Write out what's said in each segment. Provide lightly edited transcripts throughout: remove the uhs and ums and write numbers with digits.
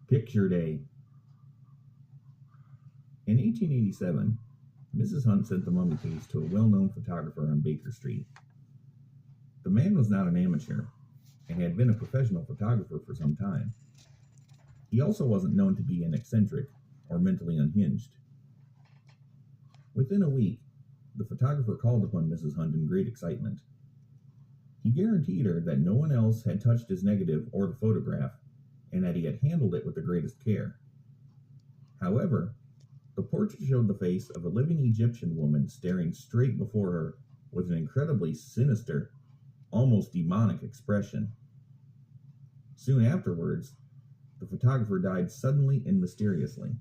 Picture Day. In 1887, Mrs. Hunt sent the mummy case to a well-known photographer on Baker Street. The man was not an amateur and had been a professional photographer for some time. He also wasn't known to be an eccentric or mentally unhinged. Within a week, the photographer called upon Mrs. Hunt in great excitement. He guaranteed her that no one else had touched his negative or the photograph, and that he had handled it with the greatest care. However, the portrait showed the face of a living Egyptian woman staring straight before her with an incredibly sinister, almost demonic expression. Soon afterwards, the photographer died suddenly and mysteriously.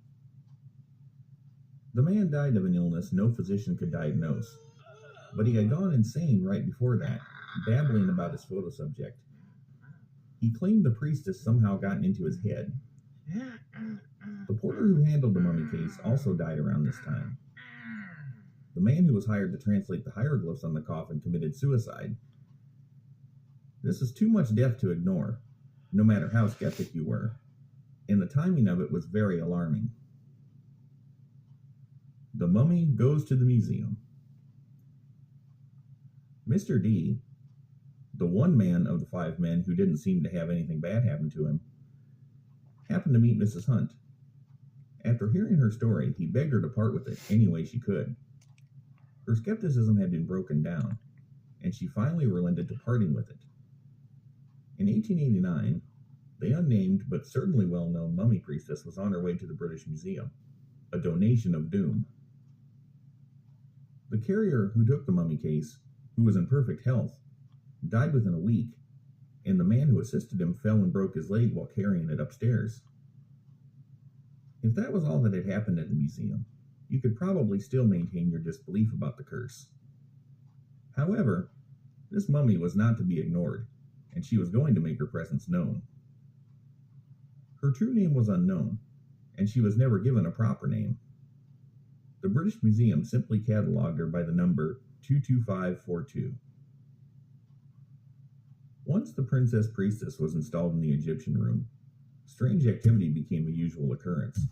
The man died of an illness no physician could diagnose, but he had gone insane right before that, babbling about his photo subject. He claimed the priestess somehow gotten into his head. The porter who handled the mummy case also died around this time. The man who was hired to translate the hieroglyphs on the coffin committed suicide. This is too much death to ignore, no matter how skeptic you were, and the timing of it was very alarming. The mummy goes to the museum. Mr. D, the one man of the 5 men who didn't seem to have anything bad happen to him, happened to meet Mrs. Hunt. After hearing her story, he begged her to part with it any way she could. Her skepticism had been broken down, and she finally relented to parting with it. In 1889, the unnamed but certainly well-known mummy priestess was on her way to the British Museum, a donation of doom. The carrier who took the mummy case, who was in perfect health, died within a week, and the man who assisted him fell and broke his leg while carrying it upstairs. If that was all that had happened at the museum, you could probably still maintain your disbelief about the curse. However, this mummy was not to be ignored, and she was going to make her presence known. Her true name was unknown, and she was never given a proper name. The British Museum simply catalogued her by the number 22542. Once the princess priestess was installed in the Egyptian room, strange activity became a usual occurrence.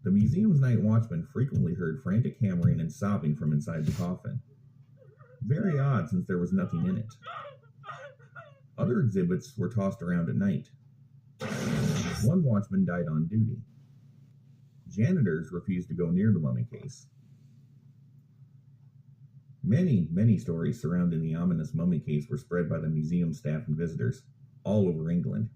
The museum's night watchman frequently heard frantic hammering and sobbing from inside the coffin. Very odd, since there was nothing in it. Other exhibits were tossed around at night. One watchman died on duty. Janitors refused to go near the mummy case. Many stories surrounding the ominous mummy case were spread by the museum staff and visitors all over England.